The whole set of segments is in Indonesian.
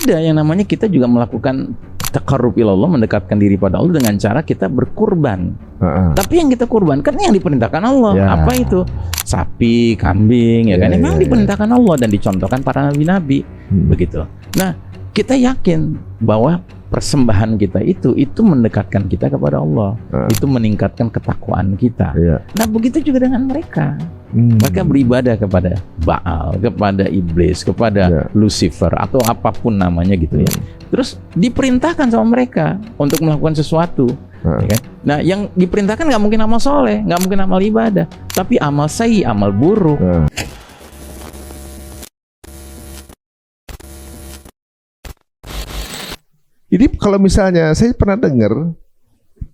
ada yang namanya kita juga melakukan taqarrub ilallah, mendekatkan diri pada Allah dengan cara kita berkurban. Tapi yang kita kurbankan yang diperintahkan Allah. Apa itu? Sapi, kambing, ya kan? Memang diperintahkan Allah dan dicontohkan para nabi-nabi. Begitu. Nah, kita yakin bahwa persembahan kita itu mendekatkan kita kepada Allah. Itu meningkatkan ketakwaan kita. Nah, begitu juga dengan mereka. Mereka beribadah kepada Baal, kepada iblis, kepada Lucifer atau apapun namanya gitu ya. Terus diperintahkan sama mereka untuk melakukan sesuatu. Ya kan? Nah, yang diperintahkan nggak mungkin amal soleh, nggak mungkin amal ibadah, tapi amal sayyi, amal buruk. Jadi kalau misalnya saya pernah dengar,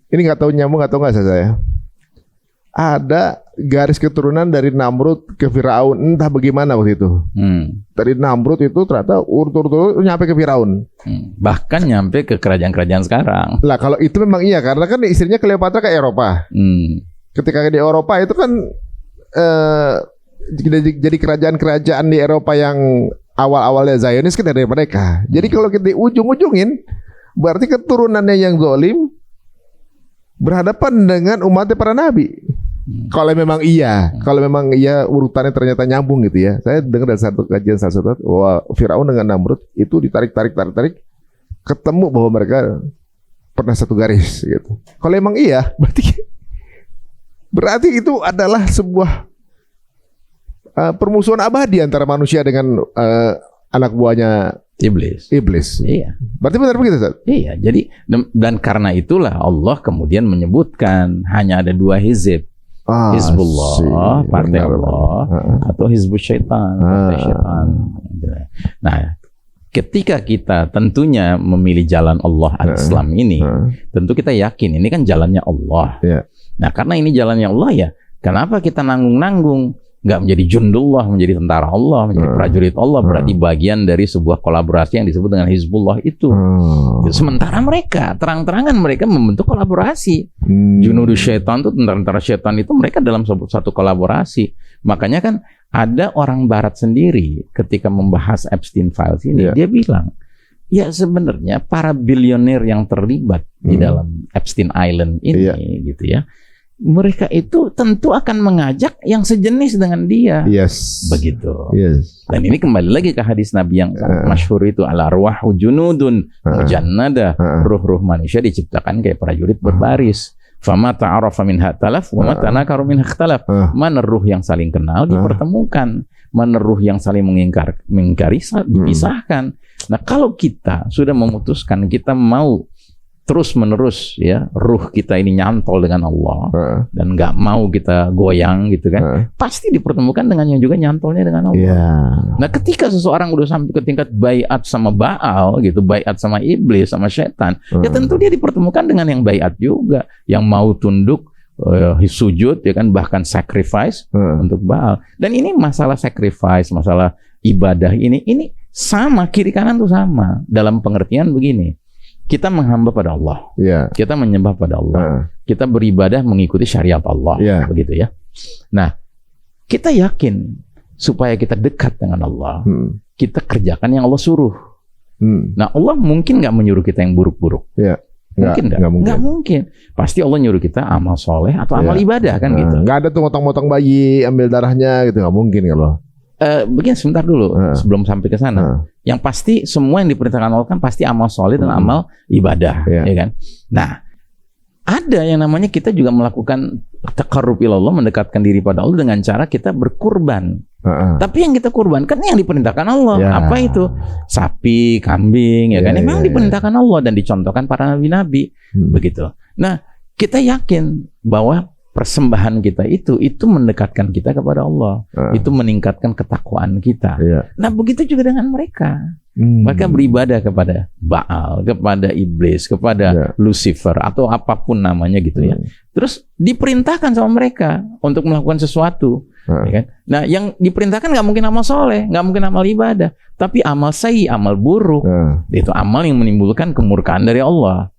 ini nggak tahu nyambung atau nggak saya, ada garis keturunan dari Namrud ke Firaun, entah bagaimana waktu itu. Dari Namrud itu ternyata urut-urut nyampe ke Firaun. Bahkan nyampe ke kerajaan-kerajaan sekarang. Lah kalau itu memang iya, karena kan istrinya Cleopatra ke Eropa. Ketika di Eropa itu kan jadi kerajaan-kerajaan di Eropa yang awal-awalnya Zionis kan dari mereka. Jadi kalau kita ujung-ujungin, berarti keturunannya yang zalim berhadapan dengan umatnya para nabi. Kalau memang iya urutannya ternyata nyambung gitu ya. Saya dengar dari satu kajian salah satu bahwa Firaun dengan Namrud itu ditarik ketemu bahwa mereka pernah satu garis gitu. Kalau memang iya, berarti itu adalah sebuah permusuhan abadi antara manusia dengan anak buahnya iblis. Iya. Berarti benar begitu, Ustaz? Iya. Jadi dan karena itulah Allah kemudian menyebutkan hanya ada dua hizib. Hizbullah, partai Allah, atau hizbus syaitan, partai syaitan. Nah, ketika kita tentunya memilih jalan Allah al-Islam ini, tentu kita yakin ini kan jalannya Allah. Nah, karena ini jalannya Allah ya, kenapa kita nanggung-nanggung? Nggak menjadi jundullah, menjadi tentara Allah, menjadi prajurit Allah, berarti bagian dari sebuah kolaborasi yang disebut dengan Hizbullah itu. Sementara mereka, terang-terangan mereka membentuk kolaborasi. Junudus syaitan itu, tentara-tentara syaitan itu mereka dalam satu kolaborasi. Makanya kan ada orang barat sendiri ketika membahas Epstein Files ini, dia bilang, ya sebenarnya para bilioner yang terlibat di dalam Epstein Island ini, gitu ya, mereka itu tentu akan mengajak yang sejenis dengan dia. Begitu. Dan ini kembali lagi ke hadis Nabi yang masyhur itu, al-arwahu junudun mujannada. Ruh-ruh manusia diciptakan kayak prajurit berbaris. Fama ta'arafa minha talaf wa ma tanakaru minha ikhtalaf. Mana ruh yang saling kenal dipertemukan, mana ruh yang saling mengingkari dipisahkan. Nah, kalau kita sudah memutuskan kita mau terus menerus ya ruh kita ini nyantol dengan Allah dan nggak mau kita goyang gitu kan, pasti dipertemukan dengan yang juga nyantolnya dengan Allah. Nah, ketika seseorang udah sampai ke tingkat baiat sama Baal gitu, baiat sama iblis sama setan, ya tentu dia dipertemukan dengan yang baiat juga, yang mau tunduk, sujud ya kan, bahkan sacrifice untuk Baal. Dan ini masalah sacrifice, masalah ibadah ini sama, kiri kanan tuh sama dalam pengertian begini. Kita menghamba pada Allah, kita menyembah pada Allah, kita beribadah mengikuti syariat Allah, begitu ya. Nah, kita yakin supaya kita dekat dengan Allah, kita kerjakan yang Allah suruh. Nah, Allah mungkin nggak menyuruh kita yang buruk-buruk, mungkin nggak mungkin. Pasti Allah nyuruh kita amal soleh atau amal ibadah kan gitu. Nggak ada tuh motong-motong bayi, ambil darahnya gitu, nggak mungkin kalau. Begini sebentar dulu sebelum sampai ke sana. Yang pasti semua yang diperintahkan Allah kan pasti amal soleh dan amal ibadah, ya kan? Nah, ada yang namanya kita juga melakukan taqarrub ilallah, mendekatkan diri pada Allah dengan cara kita berkurban. Tapi yang kita kurbankan yang diperintahkan Allah. Apa itu? Sapi, kambing, ya kan? Memang diperintahkan Allah dan dicontohkan para nabi-nabi, begitu. Nah, kita yakin bahwa persembahan kita itu mendekatkan kita kepada Allah, itu meningkatkan ketakwaan kita. Nah, begitu juga dengan mereka. Mereka beribadah kepada Baal, kepada iblis, kepada Lucifer atau apapun namanya gitu ya. Terus diperintahkan sama mereka untuk melakukan sesuatu. Ya kan? Nah, yang diperintahkan nggak mungkin amal soleh, nggak mungkin amal ibadah, tapi amal sayyi, amal buruk. Itu amal yang menimbulkan kemurkaan dari Allah.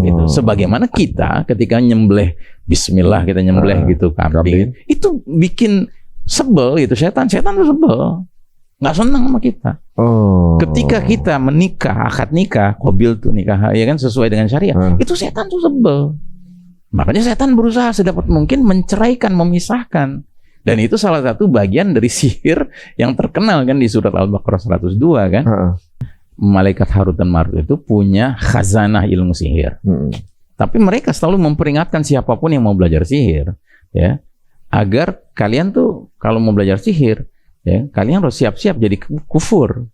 Gitu. Sebagaimana kita ketika nyembelih bismillah, kita nyembelih gitu kambing, itu bikin sebel gitu, setan tuh sebel nggak senang sama kita. Ketika kita menikah, akad nikah, qabil tuh nikah, ya kan, sesuai dengan syariat, itu setan tuh sebel. Makanya setan berusaha sedapat mungkin menceraikan, memisahkan. Dan itu salah satu bagian dari sihir yang terkenal kan di surat Al-Baqarah 102 kan. Malaikat Harut dan Marut itu punya khazanah ilmu sihir. Tapi mereka selalu memperingatkan siapapun yang mau belajar sihir, ya, agar kalian tuh kalau mau belajar sihir, ya, kalian harus siap-siap jadi kufur.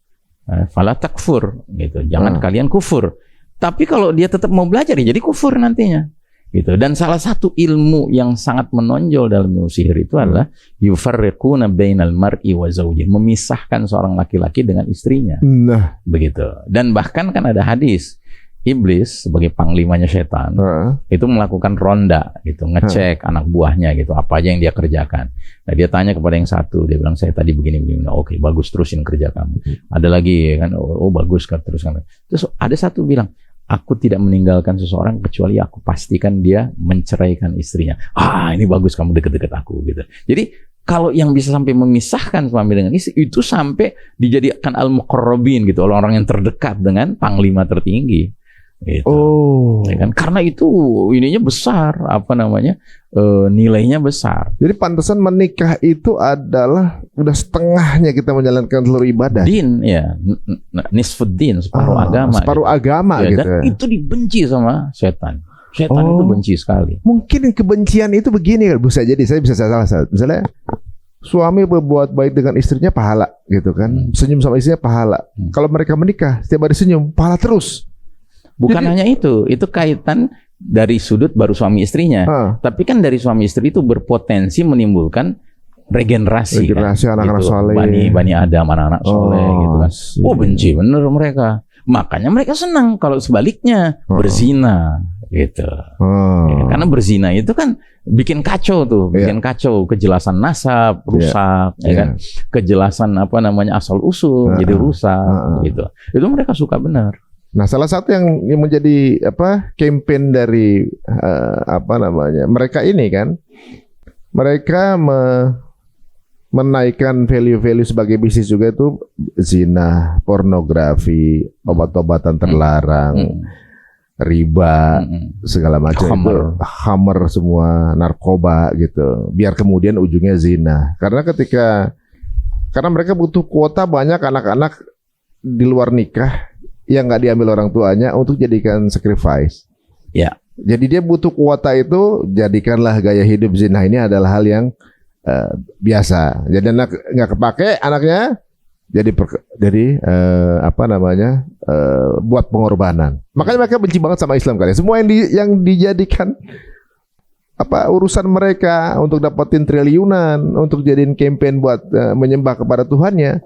Fala takfur gitu. Jangan kalian kufur. Tapi kalau dia tetap mau belajar ya jadi kufur nantinya. Gitu. Dan salah satu ilmu yang sangat menonjol dalam ilmu sihir itu adalah yufarriquna bainal mar'i wa zawjih, memisahkan seorang laki-laki dengan istrinya. Nah, begitu. Dan bahkan kan ada hadis iblis sebagai panglimanya setan itu melakukan ronda gitu, ngecek anak buahnya gitu, apa aja yang dia kerjakan. Nah, dia tanya kepada yang satu, dia bilang saya tadi begini. Oke, bagus, terusin kerja kamu. Ada lagi kan, oh bagus kan, teruskan. Terus ada satu bilang, aku tidak meninggalkan seseorang kecuali aku pastikan dia menceraikan istrinya. Ini bagus, kamu deket-deket aku gitu. Jadi kalau yang bisa sampai memisahkan suami dengan istri itu sampai dijadikan al-muqarrabin gitu, orang-orang yang terdekat dengan panglima tertinggi. Gitu. Ya kan? Karena itu ininya besar, nilainya besar. Jadi pantesan menikah itu adalah udah setengahnya kita menjalankan seluruh ibadah. Din, ya, nisfuddin, separuh agama. Separuh gitu. agama Ya, gitu. Dan itu dibenci sama setan. Setan itu benci sekali. Mungkin kebencian itu begini, bisa jadi saya bisa salah. Misalnya suami berbuat baik dengan istrinya pahala gitu kan, senyum sama istrinya pahala. Kalau mereka menikah setiap hari senyum, pahala terus. Bukan hanya itu kaitan dari sudut baru suami istrinya, tapi kan dari suami istri itu berpotensi menimbulkan regenerasi kan? Anak-anak gitu. soleh, Bani Adam, anak-anak soleh gitu kan. Benci bener mereka. Makanya mereka senang kalau sebaliknya berzina gitu. Ya, karena berzina itu kan bikin kacau tuh, kacau kejelasan nasab rusak, ya kan? Kejelasan asal usul jadi rusak gitu. Itu mereka suka benar. Nah, salah satu yang menjadi campaign dari mereka ini kan, mereka menaikkan value-value sebagai bisnis juga itu zina, pornografi, obat-obatan terlarang, riba, segala macam itu, khamr semua, narkoba gitu. Biar kemudian ujungnya zina. Karena mereka butuh kuota banyak anak-anak di luar nikah yang nggak diambil orang tuanya untuk jadikan sacrifice. Ya. Jadi dia butuh kuota itu, jadikanlah gaya hidup zina ini adalah hal yang biasa. Jadi anak nggak kepake anaknya, buat pengorbanan. Makanya mereka benci banget sama Islam kali. Semua yang dijadikan urusan mereka untuk dapetin triliunan, untuk jadiin campaign buat menyembah kepada Tuhannya,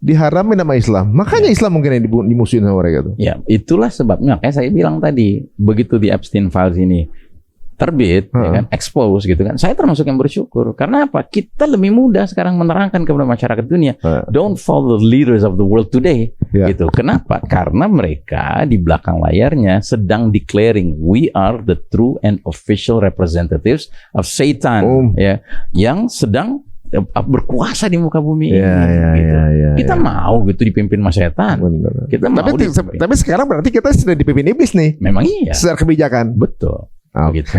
diharamin sama Islam. Makanya Islam mungkin yang dimusuhin sama mereka tuh. Ya, itulah sebabnya kayak saya bilang tadi, begitu di Epstein Files ini terbit, ya kan, expose gitu kan. Saya termasuk yang bersyukur. Karena apa? Kita lebih mudah sekarang menerangkan kepada masyarakat dunia. Don't follow the leaders of the world today. Gitu. Kenapa? Karena mereka di belakang layarnya sedang declaring we are the true and official representatives of Satan, ya, yang sedang berkuasa di muka bumi ini. Kita mau gitu dipimpin sama setan. Kita mau tapi sekarang berarti kita sudah dipimpin iblis nih. Memang iya. Secara kebijakan. Betul. Oke. Gitu.